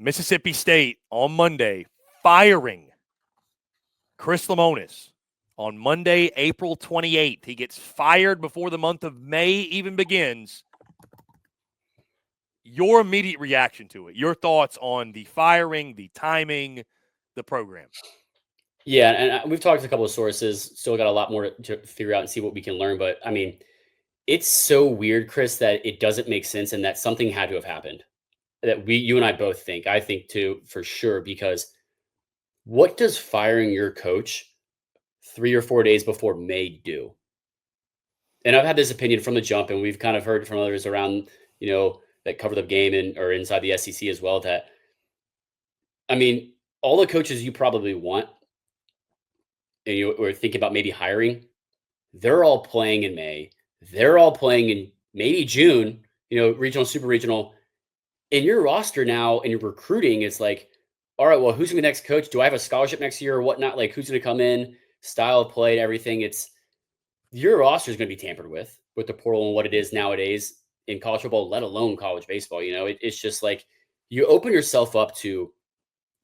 Mississippi State on Monday firing Chris Lemonis on Monday, April 28th. He gets fired before the month of May even begins. Your immediate reaction to it, your thoughts on the firing, the timing, the program. Yeah, and we've talked to a couple of sources. Still got a lot more to figure out and see what we can learn. But, I mean, it's so weird, Chris, that it doesn't make sense and that something had to have happened. That you and I both think. I think, too, for sure, because what does firing your coach 3 or 4 days before May do? And I've had this opinion from the jump, and we've kind of heard from others around, that cover the game or inside the SEC as well, that, I mean, all the coaches you probably want and you were thinking about maybe hiring, they're all playing in May. They're all playing in maybe June, regional, super regional. In your roster now and your recruiting, it's like, all right, well, who's going to be the next coach? Do I have a scholarship next year or whatnot? Like, who's going to come in, style of play and everything? It's your roster is going to be tampered with the portal and what it is nowadays in college football, let alone college baseball. It's just like you open yourself up to,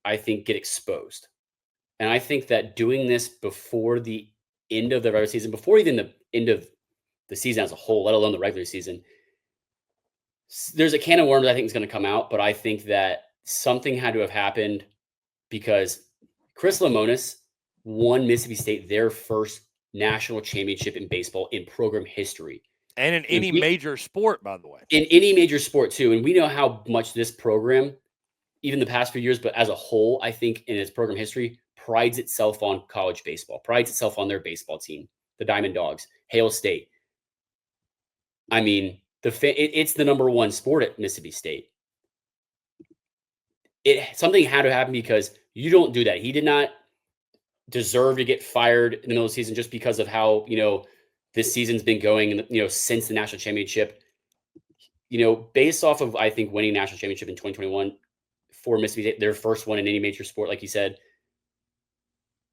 I think, get exposed. And I think that doing this before the end of the regular season, before even the end of the season as a whole, let alone the regular season, there's a can of worms I think is going to come out. But I think that something had to have happened because Chris Lemonis won Mississippi State their first national championship in baseball in program history. And in any major sport, by the way. In any major sport, too. And we know how much this program, even the past few years, but as a whole, I think in its program history, prides itself on college baseball, prides itself on their baseball team, the Diamond Dogs, Hail State. I mean, it's the number one sport at Mississippi State. Something had to happen because you don't do that. He did not deserve to get fired in the middle of the season just because of how, this season's been going, since the national championship. Based off of, I think, winning national championship in 2021 for Mississippi State, their first one in any major sport, like you said,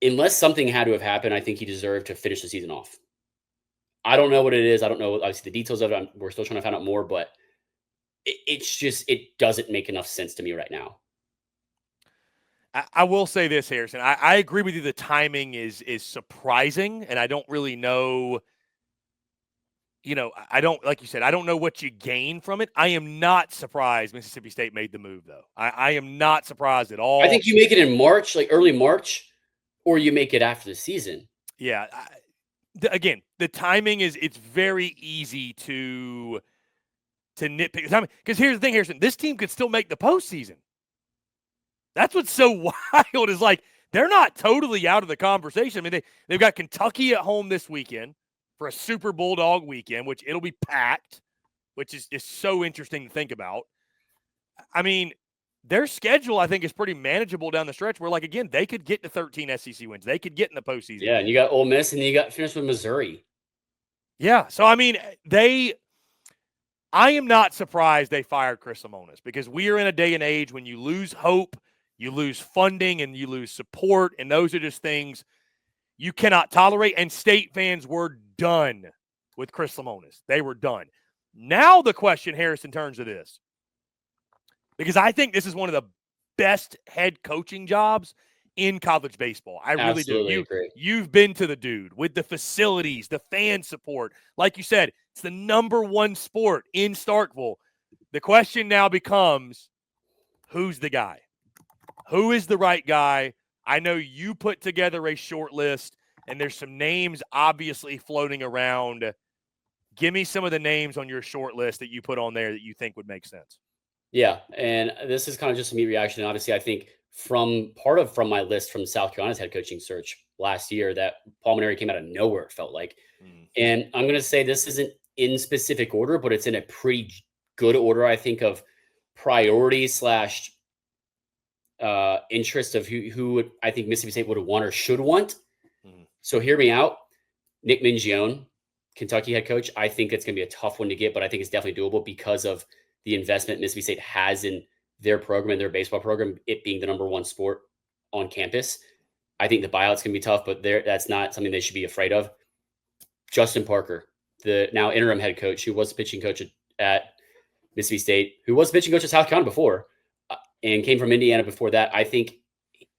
unless something had to have happened, I think he deserved to finish the season off. I don't know what it is. I don't know, obviously, the details of it. We're still trying to find out more, but it doesn't make enough sense to me right now. I will say this, Harrison. I agree with you. The timing is surprising, and I don't really know. I don't, like you said, I don't know what you gain from it. I am not surprised Mississippi State made the move, though. I am not surprised at all. I think you make it in March, like early March, or you make it after the season. Yeah. Again, the timing it's very easy to nitpick. Because here's the thing, Harrison, this team could still make the postseason. That's what's so wild is like they're not totally out of the conversation. I mean, they've got Kentucky at home this weekend for a Super Bulldog weekend, which it'll be packed, which is so interesting to think about. I mean, their schedule, I think, is pretty manageable down the stretch where, like, again, they could get to 13 SEC wins. They could get in the postseason. Yeah, and you got Ole Miss, and you got finished with Missouri. Yeah, so, I mean, I am not surprised they fired Chris Lemonis because we are in a day and age when you lose hope, you lose funding, and you lose support, and those are just things you cannot tolerate, and State fans were done with Chris Lemonis. They were done. Now the question, Harrison, turns to this. Because I think this is one of the best head coaching jobs in college baseball. I really do. You've been to the dude with the facilities, the fan support. Like you said, it's the number one sport in Starkville. The question now becomes, who's the guy? Who is the right guy? I know you put together a short list, and there's some names obviously floating around. Give me some of the names on your short list that you put on there that you think would make sense. Yeah, and this is kind of just a meat reaction. Obviously, I think from my list from South Carolina's head coaching search last year that Paul Mainieri came out of nowhere, it felt like. And I'm going to say this isn't in specific order, but it's in a pretty good order, I think, of priority / interest of who I think Mississippi State would want or should want. So hear me out. Nick Mingione, Kentucky head coach. I think it's going to be a tough one to get, but I think it's definitely doable because of the investment Mississippi State has in their program and their baseball program, it being the number one sport on campus. I think the buyout's going to be tough, but that's not something they should be afraid of. Justin Parker, the now interim head coach, who was the pitching coach at Mississippi State, who was the pitching coach at South Carolina before. and came from Indiana before that. I think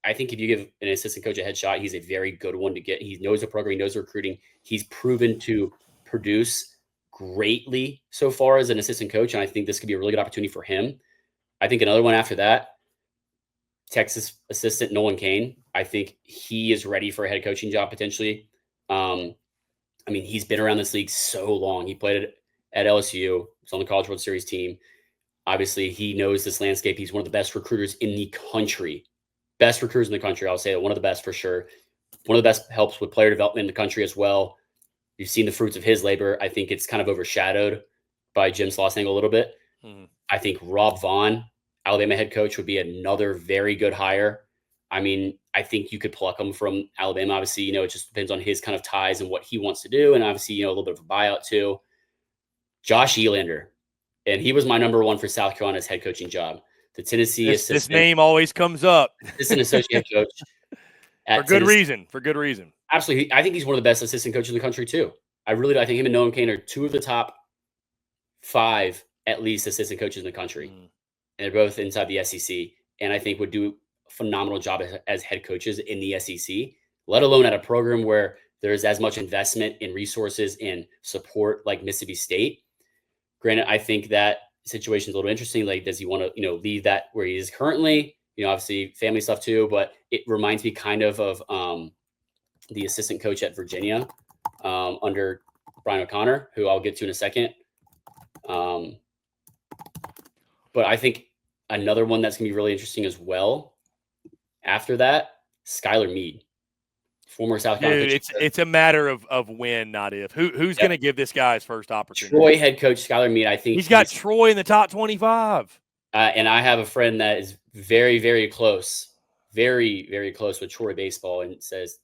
if you give an assistant coach a headshot, he's a very good one to get. He knows the program, he knows the recruiting. He's proven to produce greatly so far as an assistant coach, and I think this could be a really good opportunity for him. I think another one after that, Texas assistant Nolan Kane. I think he is ready for a head coaching job potentially. I mean, he's been around this league so long. He played at LSU. He's on the College World Series team. Obviously, he knows this landscape. He's one of the best recruiters in the country. Best recruiters in the country. I'll say it. One of the best for sure. One of the best, helps with player development in the country as well. You've seen the fruits of his labor. I think it's kind of overshadowed by Jim Slosang a little bit. I think Rob Vaughn, Alabama head coach, would be another very good hire. I mean, I think you could pluck him from Alabama. Obviously, you know, it just depends on his kind of ties and what he wants to do. And obviously, you know, a little bit of a buyout too. Josh Elander. And he was my number one for South Carolina's head coaching job. The Tennessee assistant. This name always comes up. Assistant associate head coach. For good reason. For good reason. Absolutely. I think he's one of the best assistant coaches in the country too. I really do. I think him and Nolan Kane are two of the top 5, at least, assistant coaches in the country. And they're both inside the SEC. And I think would do a phenomenal job as head coaches in the SEC, let alone at a program where there's as much investment in resources and support like Mississippi State. Granted, I think that situation is a little interesting. Like, does he want to, you know, leave that where he is currently? You know, obviously family stuff too, but it reminds me kind of the assistant coach at Virginia under Brian O'Connor, who I'll get to in a second. But I think another one that's going to be really interesting as well after that, Skylar Meade, former South Carolina coach. It's a matter of when, not if. Who's going to give this guy his first opportunity? Troy head coach Skylar Meade. I think he's got Troy in the top 25. And I have a friend that is very, very close, very, very close with Troy baseball, and says,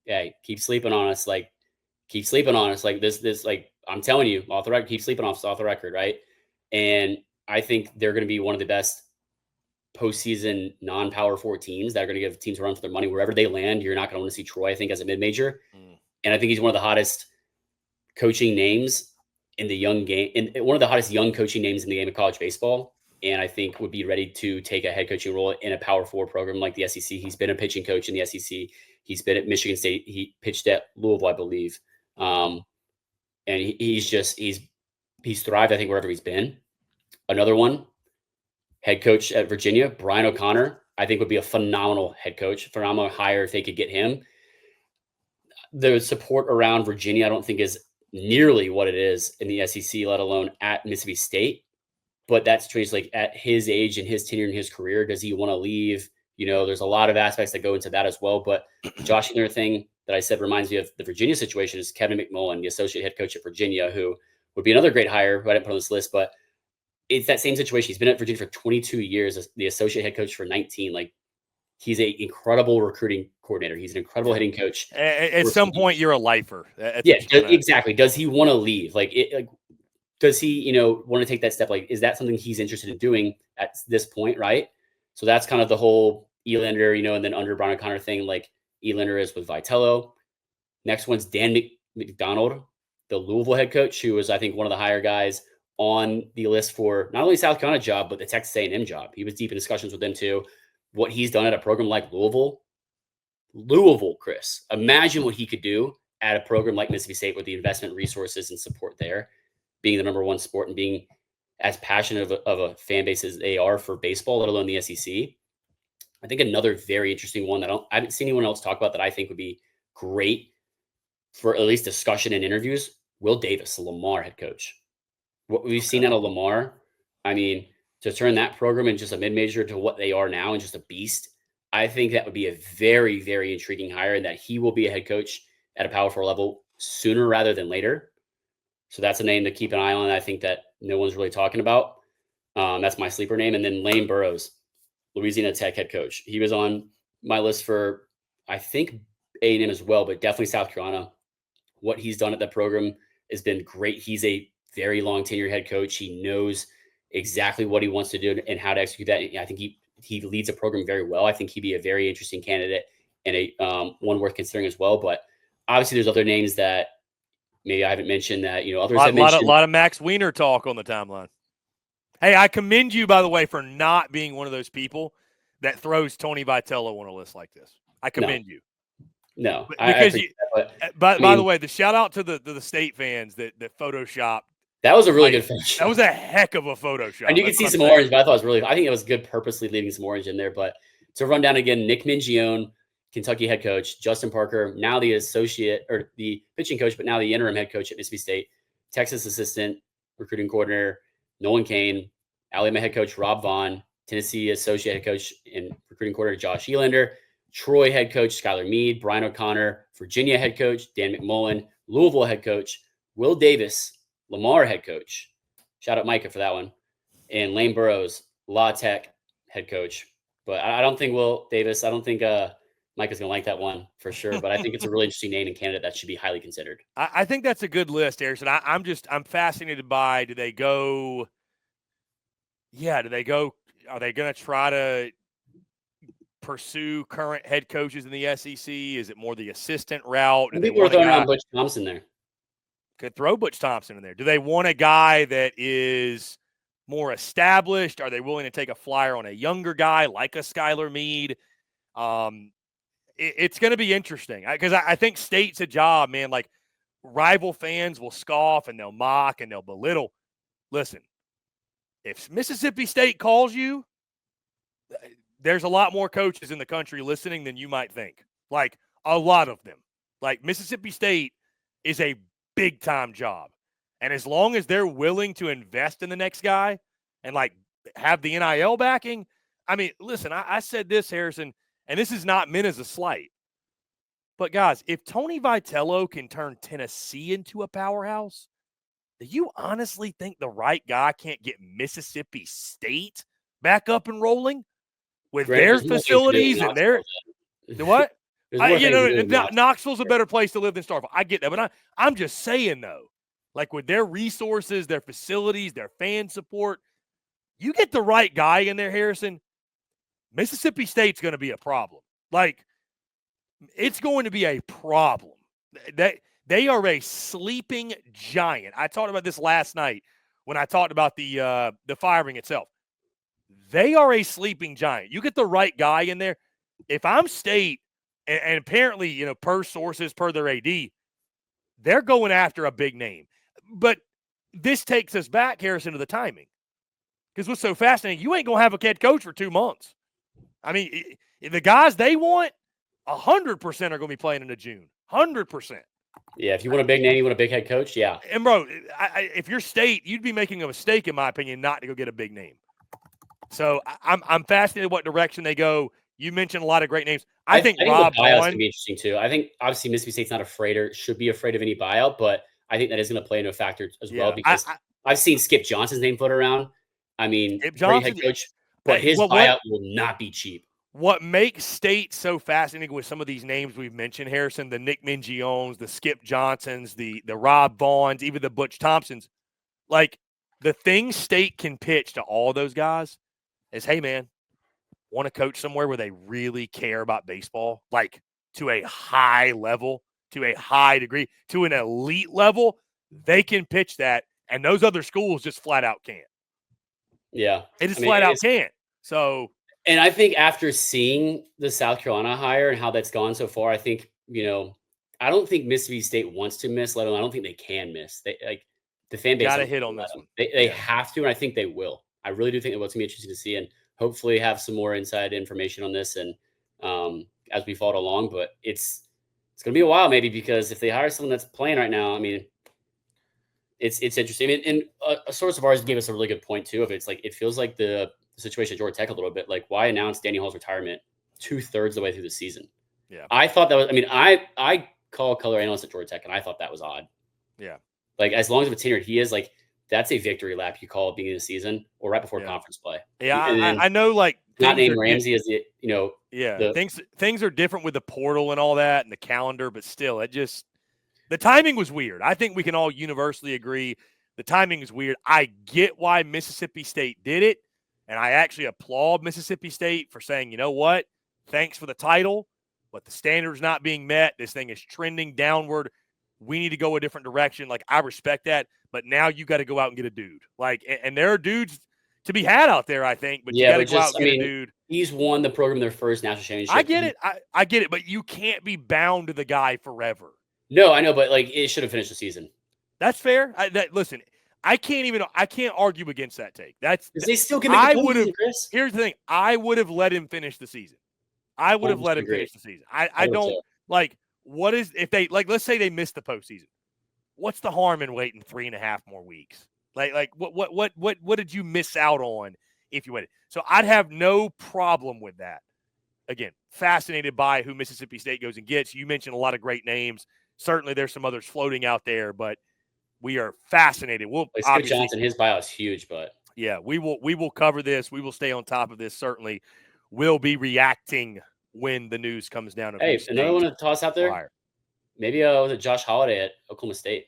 "Hey, keep sleeping on us. Like, keep sleeping on us. Like this. Like, I'm telling you, off the record, keep sleeping on us off the record, right?" And I think they're going to be one of the best postseason non-Power 4 teams that are going to give teams a run for their money wherever they land. You're not going to want to see Troy, I think, as a mid-major. And I think he's one of the hottest coaching names in the young game, and one of the hottest young coaching names in the game of college baseball. And I think would be ready to take a head coaching role in a Power 4 program like the SEC. He's been a pitching coach in the SEC. He's been at Michigan State. He pitched at Louisville, I believe. And he's thrived, I think, wherever he's been. Another one, head coach at Virginia, Brian O'Connor, I think would be a phenomenal head coach, phenomenal hire if they could get him. The support around Virginia, I don't think, is nearly what it is in the SEC, let alone at Mississippi State. But that situation, like at his age and his tenure in his career, does he want to leave? You know, there's a lot of aspects that go into that as well. But Josh, another thing that I said reminds me of the Virginia situation is Kevin McMullen, the associate head coach at Virginia, who would be another great hire who I didn't put on this list, but it's that same situation. He's been at Virginia for 22 years, as the associate head coach for 19. Like, he's an incredible recruiting coordinator. He's an incredible hitting coach. At some point, you're a lifer. Yeah, exactly. Does he want to leave? Does he, you know, want to take that step? Like, is that something he's interested in doing at this point, right? So that's kind of the whole Elander, you know, and then under Brian O'Connor thing, like Elander is with Vitello. Next one's Dan McDonald, the Louisville head coach, who was, I think, one of the higher guys on the list for not only South Carolina job, but the Texas A&M job. He was deep in discussions with them too. What he's done at a program like Louisville, Chris, imagine what he could do at a program like Mississippi State with the investment resources and support there, being the number one sport and being as passionate of a fan base as they are for baseball, let alone the SEC. I think another very interesting one that I haven't seen anyone else talk about that I think would be great for at least discussion and interviews, Will Davis, the Lamar head coach. What we've seen out of Lamar, I mean, to turn that program in just a mid-major to what they are now and just a beast, I think that would be a very, very intriguing hire, and that he will be a head coach at a Power 4 level sooner rather than later. So that's a name to keep an eye on. I think that no one's really talking about. That's my sleeper name. And then Lane Burroughs, Louisiana Tech head coach. He was on my list for, I think, A&M as well, but definitely South Carolina. What he's done at that program has been great. He's a very long tenure head coach. He knows exactly what he wants to do and how to execute that. I think he leads a program very well. I think he'd be a very interesting candidate and a one worth considering as well. But obviously, there's other names that maybe I haven't mentioned that, you know, others have mentioned. A lot of Max Wiener talk on the timeline. Hey, I commend you, by the way, for not being one of those people that throws Tony Vitello on a list like this. I No, commend you. no, I Because appreciate that, but I by the mean, way, the shout out to the state fans that photoshopped, that was a really like, good finish. that was a heck of a And Photoshop. you can That's see what I'm some saying. orange, but I thought it was really. I think it was good, purposely leaving some orange in there. But to run down again, Nick Mingione, Kentucky head coach, Justin Parker, now the associate or the pitching coach, but now the interim head coach at Mississippi State, Texas assistant recruiting coordinator Nolan Kane, Alabama head coach Rob Vaughn, Tennessee associate head coach and recruiting coordinator Josh Elander, Troy head coach Skylar Mead, Brian O'Connor, Virginia head coach Dan McMullen, Louisville head coach Will Davis, Lamar head coach. Shout out Micah for that one. And Lane Burroughs, La Tech head coach. But I don't think Will Davis, I don't think Micah's going to like that one for sure. But I think it's a really interesting name and candidate that should be highly considered. I think that's a good list, Harrison. I'm fascinated by, do they go, are they going to try to pursue current head coaches in the SEC? Is it more the assistant route? Do I they think we're want a throwing guy? around Butch Thompson there. Could throw Butch Thompson in there. Do they want a guy that is more established? Are they willing to take a flyer on a younger guy like a Skylar Mead? It's going to be interesting because I think State's a job, man. Like, rival fans will scoff and they'll mock and they'll belittle. Listen, if Mississippi State calls you, there's a lot more coaches in the country listening than you might think. Like, a lot of them. Like, Mississippi State is a big-time job. And as long as they're willing to invest in the next guy and, like, have the NIL backing, I mean, listen, I said this, Harrison, and this is not meant as a slight. But, guys, if Tony Vitello can turn Tennessee into a powerhouse, do you honestly think the right guy can't get Mississippi State back up and rolling with Granted, their there's more things to do in facilities and their Knoxville. what? There's more things to do in Knoxville. Knoxville's a better place to live than Starkville. I get that, but I'm just saying though, like with their resources, their facilities, their fan support, you get the right guy in there, Harrison. Mississippi State's going to be a problem. Like, it's going to be a problem. They are a sleeping giant. I talked about this last night when I talked about the firing itself. They are a sleeping giant. You get the right guy in there. If I'm State, and apparently, you know, per sources, per their AD, they're going after a big name. But this takes us back, Harrison, to the timing. Because what's so fascinating, you ain't going to have a head coach for 2 months. I mean, the guys they want, 100% are going to be playing into June. 100%. Yeah, if you want a big name, you want a big head coach, yeah. And, bro, if you're State, you'd be making a mistake, in my opinion, not to go get a big name. So I'm fascinated what direction they go. You mentioned a lot of great names. I think Rob the buyout's Vaughn going to be interesting too. I think obviously Mississippi State's not afraid or should be afraid of any buyout, but I think that is going to play into a factor as well because I've seen Skip Johnson's name float around. I mean, great head coach, but his buyout will not be cheap. What makes State so fascinating with some of these names we've mentioned, Harrison, the Nick Mingiones, the Skip Johnsons, the Rob Vaughns, even the Butch Thompsons, like the thing State can pitch to all those guys is, hey, man, want to coach somewhere where they really care about baseball, like to a high level, to a high degree, to an elite level, they can pitch that, and those other schools just flat out can't. Yeah. They just flat out can't. So, and I think after seeing the South Carolina hire and how that's gone so far, I think, you know, I don't think Mississippi State wants to miss, let alone I don't think they can miss. They like the fan base got to hit on this one. They have to, and I think they will. I really do think it will be interesting to see and hopefully have some more inside information on this and as we follow along. But it's going to be a while maybe because if they hire someone that's playing right now, I mean, it's interesting. And a source of ours gave us a really good point too of it's like it feels like the situation at Georgia Tech a little bit. Like why announce Danny Hall's retirement 2/3 the way through the season? Yeah, I thought that was. I mean, I call color analyst at Georgia Tech, and I thought that was odd. Yeah, like as long as of a tenured he is, like that's a victory lap you call at the beginning of the season or right before conference play. Yeah, I know. Like not name Ramsey as the things are different with the portal and all that and the calendar, but still, the timing was weird. I think we can all universally agree the timing is weird. I get why Mississippi State did it, and I actually applaud Mississippi State for saying, you know what, thanks for the title, but the standard's not being met. This thing is trending downward. We need to go a different direction. Like, I respect that, but now you got to go out and get a dude. Like, and there are dudes, to be had out there, I think. But Yeah, you but got to go out just, and I get a mean, dude. he's won the program their first national championship. I get it. I get it. But you can't be bound to the guy forever. No, I know, but like it should have finished the season. That's fair. Listen, I can't argue against that take. Because they still can make the postseason, Chris. Here's the thing. I would have let him finish the season. I would have let him finish the season. I don't like what is if they like let's say they missed the postseason. What's the harm in waiting 3.5 more weeks? Like what did you miss out on if you waited? So I'd have no problem with that. Again, fascinated by who Mississippi State goes and gets. You mentioned a lot of great names. Certainly there's some others floating out there, but we are fascinated. We'll like Skip Johnson, his buyout is huge, but yeah, we will cover this. We will stay on top of this. Certainly, we'll be reacting when the news comes down. Hey, another one to toss out there. Flyer. Maybe was it Josh Holiday at Oklahoma State?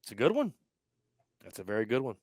It's a good one. That's a very good one.